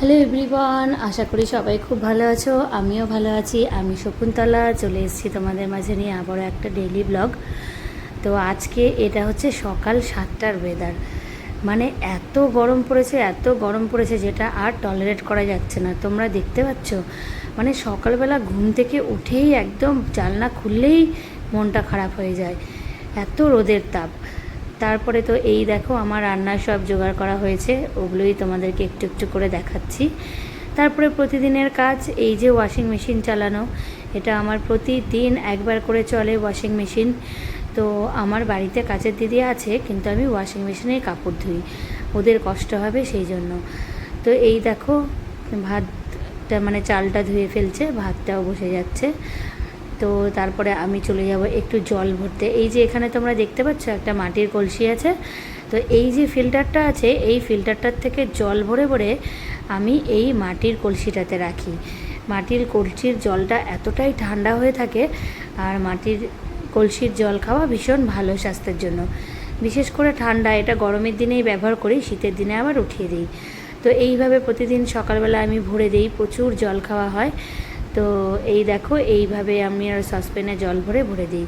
Hello everyone, আশা করি সবাই খুব ভালো আছো। আমিও ভালো আছি। আমি শকুন্তলা চলে এসেছি তোমাদের মাঝে নিয়ে আবারও একটা ডেইলি ব্লগ। তো আজকে এটা হচ্ছে সকাল 7টার ওয়েদার। মানে এত গরম পড়েছে, এত গরম পড়েছে যেটা আর টলারেট করা যাচ্ছে না। তোমরা দেখতে পাচ্ছ, মানে সকালবেলা ঘুম থেকে উঠেই একদম জানলা খুললেই মনটা খারাপ হয়ে যায়, এত রোদের তাপ। তারপরে তো এই দেখো আমার রান্নার সব জোগাড় করা হয়েছে, ওগুলোই তোমাদেরকে একটু একটু করে দেখাচ্ছি। তারপরে প্রতিদিনের কাজ, এই যে ওয়াশিং মেশিন চালানো, এটা আমার প্রতিদিন একবার করে চলে ওয়াশিং মেশিন। তো আমার বাড়িতে কাচের দিদি আছে, কিন্তু আমি ওয়াশিং মেশিনেই কাপড় ধুই, ওদের কষ্ট হবে সেই জন্য। তো এই দেখো ভাতটা মানে চালটা ধুয়ে ফেলছে, ভাতটাও বসে যাচ্ছে। তো তারপরে আমি চলে যাব একটু জল ভরতে। এই যে এখানে তোমরা দেখতে পাচ্ছ একটা মাটির কলসি আছে, তো এই যে ফিল্টারটা আছে, এই ফিল্টারটার থেকে জল ভরে ভরে আমি এই মাটির কলসিটাতে রাখি। মাটির কলসির জলটা এতটাই ঠান্ডা হয়ে থাকে, আর মাটির কলসির জল খাওয়া ভীষণ ভালো স্বাস্থ্যের জন্য। বিশেষ করে ঠান্ডা, এটা গরমের দিনেই ব্যবহার করি, শীতের দিনে আবার উঠিয়ে দিই। তো এইভাবে প্রতিদিন সকালবেলা আমি ভরে দিই, প্রচুর জল খাওয়া হয়। তো এই দেখো এইভাবে আমি আর সসপ্যানে জল ভরে ভরে দিই।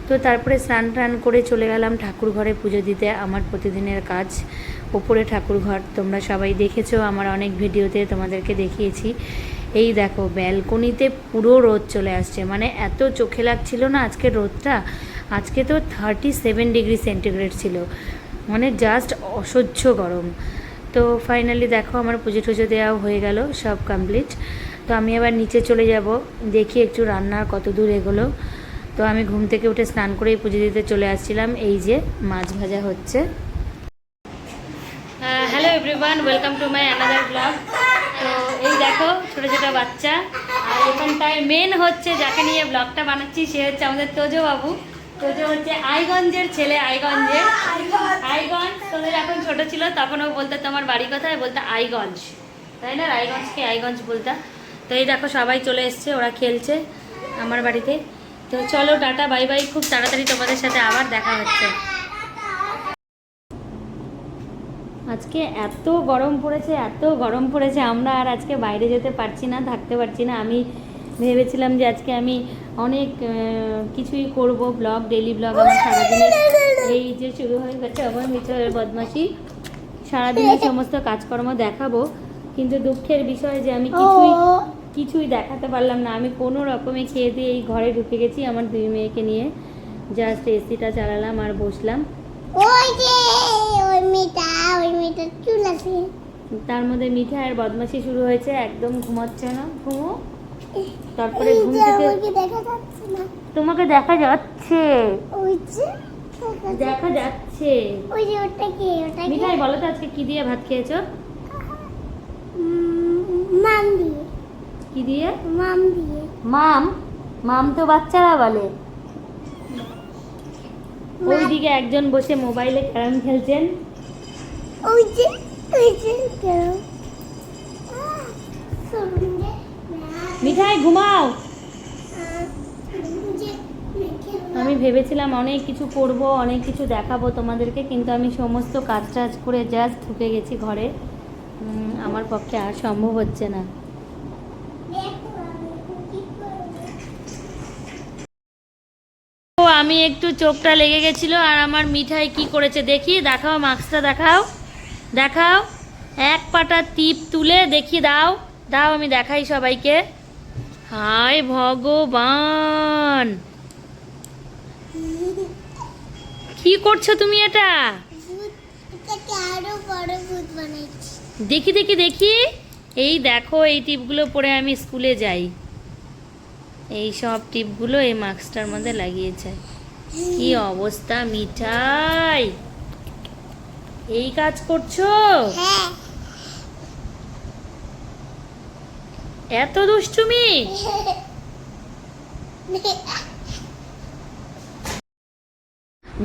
তো তারপরে স্নান টান করে চলে গেলাম ঠাকুর ঘরে পুজো দিতে। আমার প্রতিদিনের কাজ, ওপরে ঠাকুর ঘর তোমরা সবাই দেখেছো আমার অনেক ভিডিওতে, তোমাদেরকে দেখিয়েছি। এই দেখো ব্যালকনিতে পুরো রোদ চলে আসছে, মানে এত চোখে লাগছিল না আজকের রোদটা। আজকে তো 37 ডিগ্রি সেন্টিগ্রেড ছিল, মানে জাস্ট অসহ্য গরম। তো ফাইনালি দেখো আমার পুজো টুজো দেওয়াও হয়ে গেল, সব কমপ্লিট। তো আমি আবার নিচে চলে যাব, দেখি একটু রান্নার কত দূর এগোলো। তো আমি ঘুম থেকে উঠে স্নান করেই পুজো দিতে চলে আসছিলাম। এই যে মাছ ভাজা হচ্ছে। Hello everyone, welcome to my another blog. তো এই দেখো ছোটো ছোটো বাচ্চা, আর এখানটায় মেন হচ্ছে যাকে নিয়ে ব্লগটা বানাচ্ছি সে হচ্ছে আমাদের তোজো বাবু। তোজো হচ্ছে আইগঞ্জের ছেলে, আইগঞ্জের। আইগঞ্জ তোদের এখন ছোট ছিল তখন ও বলতে তোমার বাড়ি কোথায়, বলতে আইগঞ্জ, তাই না? রায়গঞ্জকে আইগঞ্জ বলতা। তো এই দেখো সবাই চলে এসছে, ওরা খেলছে আমার বাড়িতে। তো চলো টাটা বাই বাই, খুব তাড়াতাড়ি তোমাদের সাথে আবার দেখা হচ্ছে। আজকে এত গরম পড়েছে, এত গরম পড়েছে, আমরা আর আজকে বাইরে যেতে পারছি না, থাকতে পারছি না। আমি ভেবেছিলাম যে আজকে আমি অনেক কিছুই করব, ব্লগ, ডেইলি ব্লগ আমার সারাদিনের। এই যে শুরু হয়ে গেছে আমার মিঠের বদমাশি, সারাদিনের সমস্ত কাজকর্ম দেখাবো, কিন্তু দুঃখের বিষয় যে আমি কিছুই দেখাতে পারলাম না। আমি কোনো রকমে খেয়ে দিয়ে এই ঘরে ঢুকে গেছি আমার দুই মেয়েকে নিয়ে, জাস্ট এসিটা চালালাম আর বসলাম। তার মধ্যে মিঠাইয়ের বদমাশি শুরু হয়েছে, একদম ঘুমাচ্ছে না, ঘুমো। তারপরে ঘুম থেকে তোমাকে দেখা যাচ্ছে, দেখা যাচ্ছে। মিঠাই বলো তো আজকে কি দিয়ে ভাত খেয়েছো? মাম দিয়ে। কি দিয়ে? মাম দিয়ে। মাম? মাম তো বাচ্চারা বলে। ওইদিকে একজন বসে মোবাইলে ক্যারাম খেলছেন। ওই যে মিঠাই ঘুমাও। আমি ভেবেছিলাম অনেক কিছু করব, অনেক কিছু দেখাবো তোমাদেরকে, কিন্তু আমি সমস্ত কাজ টাজ করে জাস্ট ঢুকে গেছি ঘরে। আমার পক্ষে আর সম্ভব হচ্ছে না। আমি একটু চোখটা লেগে গেছিল, আর আমার মিঠাই কি করেছে দেখি, দেখাও মাস্কটা, দেখাও দেখাও। এক পাটা টিপ তুলে দেখি, দাও দাও, আমি দেখাই সবাইকে। হায় ভগবান, কি করছো তুমি এটা? দেখি দেখি দেখি, এই দেখো এই টিপগুলো পরে আমি স্কুলে যাই, এই সব টিপগুলো এই মাস্কটার মধ্যে লাগিয়েছে। কি অবস্থা মিঠাই, এই কাজ করছো? এত দুষ্টুমি?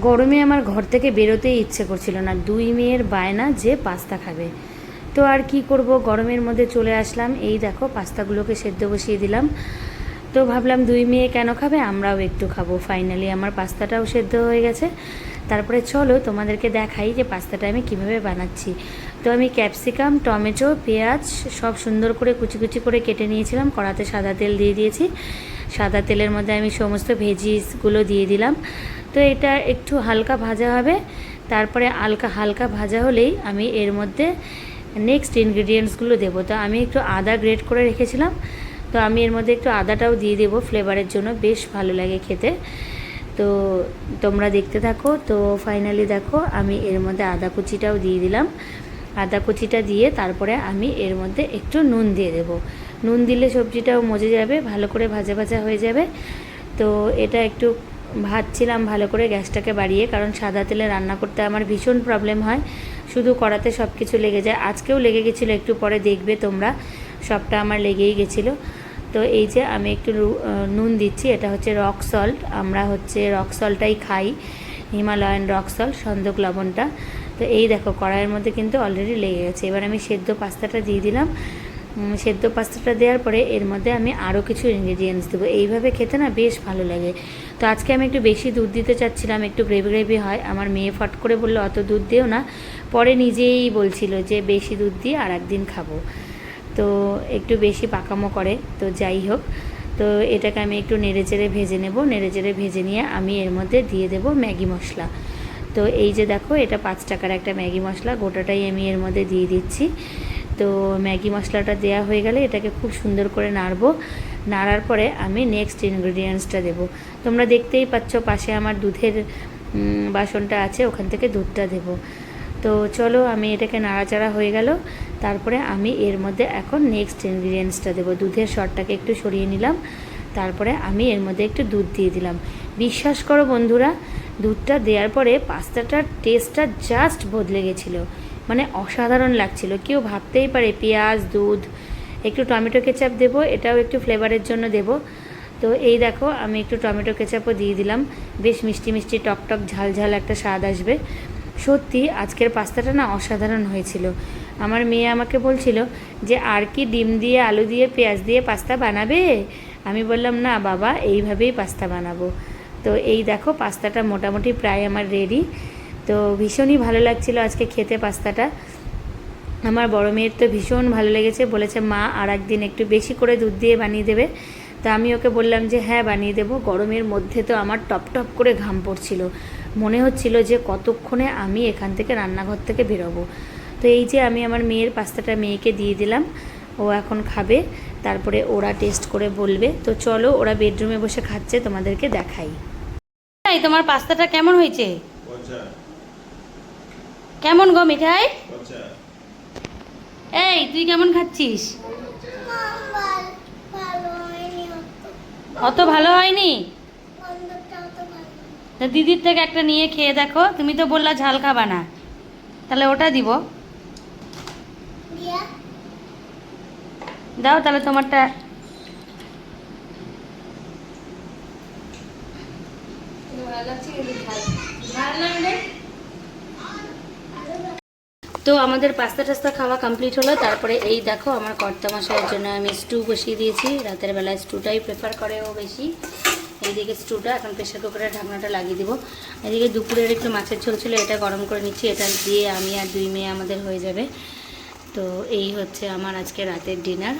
গরমে আমার ঘর থেকে বেরোতেই ইচ্ছে করছিল না, দুই মেয়ের বায়না যে পাস্তা খাবে। তো আর কি করব, গরমের মধ্যে চলে আসলাম। এই দেখো পাস্তাগুলোকে সেদ্ধ বসিয়ে দিলাম। তো ভাবলাম দুই মেয়ে কেন খাবে, আমরাও একটু খাবো। ফাইনালি আমার পাস্তাটাও সেদ্ধ হয়ে গেছে। তারপরে চলো তোমাদেরকে দেখাই যে পাস্তাটা আমি কিভাবে বানাচ্ছি। তো আমি ক্যাপসিকাম, টমেটো, পেঁয়াজ সব সুন্দর করে কুচি কুচি করে কেটে নিয়েছিলাম। কড়াতে সাদা তেল দিয়ে দিয়েছি। সাদা তেলের মধ্যে আমি সমস্ত ভেজিসগুলো দিয়ে দিলাম। তো এটা একটু হালকা ভাজা হবে। তারপরে হালকা ভাজা হলেই আমি এর মধ্যে নেক্সট ইনগ্রিডিয়েন্টসগুলো দেবো। তো আমি একটু আদা গ্রেট করে রেখেছিলাম, তো আমি এর মধ্যে একটু আদাটাও দিয়ে দেবো ফ্লেভারের জন্য, বেশ ভালো লাগে খেতে। তো তোমরা দেখতে থাকো। তো ফাইনালি দেখো আমি এর মধ্যে আদা কুচিটাও দিয়ে দিলাম। আদা কুচিটা দিয়ে তারপরে আমি এর মধ্যে একটু নুন দিয়ে দেবো। নুন দিলে সবজিটাও মজে যাবে, ভালো করে ভাজা ভাজা হয়ে যাবে। তো এটা একটু ভাজছিলাম ভালো করে গ্যাসটাকে বাড়িয়ে, কারণ সাদা তেলে রান্না করতে আমার ভীষণ প্রবলেম হয়, শুধু কড়াতে সব কিছু লেগে যায়। আজকেও লেগে গেছিলো, একটু পরে দেখবে তোমরা, সবটা আমার লেগেই গেছিলো। তো এই যে আমি একটু নুন দিচ্ছি, এটা হচ্ছে রক সল্ট। আমরা হচ্ছে রক সল্টটাই খাই, হিমালয়ান রক সল্ট, সন্দক লবণটা। তো এই দেখো কড়াইয়ের মধ্যে কিন্তু অলরেডি লেগে গেছে। এবার আমি সেদ্ধ পাস্তাটা দিয়ে দিলাম। সেদ্ধ পাস্তাটা দেওয়ার পরে এর মধ্যে আমি আরও কিছু ইনগ্রিডিয়েন্টস দেবো। এইভাবে খেতে না বেশ ভালো লাগে। তো আজকে আমি একটু বেশি দুধ দিতে চাচ্ছিলাম, একটু গ্রেভি গ্রেভি হয়। আমার মেয়ে ফট করে বললো অত দুধ দিও না, পরে নিজেই বলছিল যে বেশি দুধ দিয়ে আর একদিন খাবো। তো একটু বেশি পাকামো করে। তো যাই হোক, তো এটাকে আমি একটু নেড়েচেড়ে ভেজে নেব। নেড়েচেড়ে ভেজে নিয়ে আমি এর মধ্যে দিয়ে দেব ম্যাগি মশলা। তো এই যে দেখো, এটা 5 টাকার একটা ম্যাগি মশলা, গোটাটাই আমি এর মধ্যে দিয়ে দিচ্ছি। তো ম্যাগি মশলাটা দেওয়া হয়ে গেলে এটাকে খুব সুন্দর করে নাড়বো। নাড়ার পরে আমি নেক্সট ইনগ্রিডিয়েন্টসটা দেবো। তোমরা দেখতেই পাচ্ছ পাশে আমার দুধের বাসনটা আছে, ওখান থেকে দুধটা দেবো। তো চলো, আমি এটাকে নাড়াচাড়া হয়ে গেল। তারপরে আমি এর মধ্যে এখন নেক্সট ইনগ্রিডিয়েন্টসটা দেবো। দুধের সরটাকে একটু সরিয়ে নিলাম, তারপরে আমি এর মধ্যে একটু দুধ দিয়ে দিলাম। বিশ্বাস করো বন্ধুরা, দুধটা দেওয়ার পরে পাস্তাটার টেস্টটা জাস্ট বদলে গেছিলো, মানে অসাধারণ লাগছিল। কেউ ভাবতেই পারে পেঁয়াজ, দুধ, একটু টমেটো কেচাপ দেবো, এটাও একটু ফ্লেভারের জন্য দেবো। তো এই দেখো আমি একটু টমেটো কেচাপও দিয়ে দিলাম, বেশ মিষ্টি মিষ্টি টকটক ঝাল ঝাল একটা স্বাদ আসবে। সত্যি আজকের পাস্তাটা না অসাধারণ হয়েছিল। আমার মেয়ে আমাকে বলছিল যে আর কি ডিম দিয়ে, আলু দিয়ে, পেঁয়াজ দিয়ে পাস্তা বানাবে? আমি বললাম না বাবা, এইভাবেই পাস্তা বানাবো। তো এই দেখো পাস্তাটা মোটামুটি প্রায় আমার রেডি। তো ভীষণই ভালো লাগছিল আজকে খেতে পাস্তাটা। আমার বড় মেয়ের তো ভীষণ ভালো লেগেছে, বলেছে মা আর একদিন একটু বেশি করে দুধ দিয়ে বানিয়ে দেবে। তা আমি ওকে বললাম যে হ্যাঁ বানিয়ে দেবো। গরমের মধ্যে তো আমার টপ টপ করে ঘাম পড়ছিল, মনে হচ্ছিল যে কতক্ষণে আমি এখান থেকে রান্নাঘর থেকে বেরোবো। তো এই যে আমি আমার মেয়ের পাস্তাটা মেয়েকে দিয়ে দিলাম, ও এখন খাবে, তারপরে ওরা টেস্ট করে বলবে। তো চলো, ওরা বেডরুমে বসে খাচ্ছে, তোমাদেরকে দেখাই। তোমার পাস্তাটা কেমন হয়েছে? কেমন গো মিঠাই? এই তুই কেমন খাচ্ছিস? অত ভালো হয়নি? তা দিদির থেকে একটা নিয়ে খেয়ে দেখো। তুমি তো বললা ঝাল খাবা না, তাহলে ওটা দিব। দাও তাহলে তোমারটা। তো আমাদের পাস্তা টাস্তা খাওয়া কমপ্লিট হলো। তারপরে এই দেখো আমার কর্তা মশাইয়ের জন্য আমি স্টু বসিয়ে দিয়েছি। রাতের বেলায় স্টুটাই প্রেফার করে ও বেশি। এইদিকে স্টুটা এখন প্রেশার কুকারের ঢাকনাটা লাগিয়ে দেবো। এদিকে দুপুরের একটু মাছের ঝোল ছিল, এটা গরম করে নিচ্ছি। এটা দিয়ে আমি আর 2 মেয়ে আমাদের হয়ে যাবে। তো এই হচ্ছে আমার আজকে রাতের ডিনার।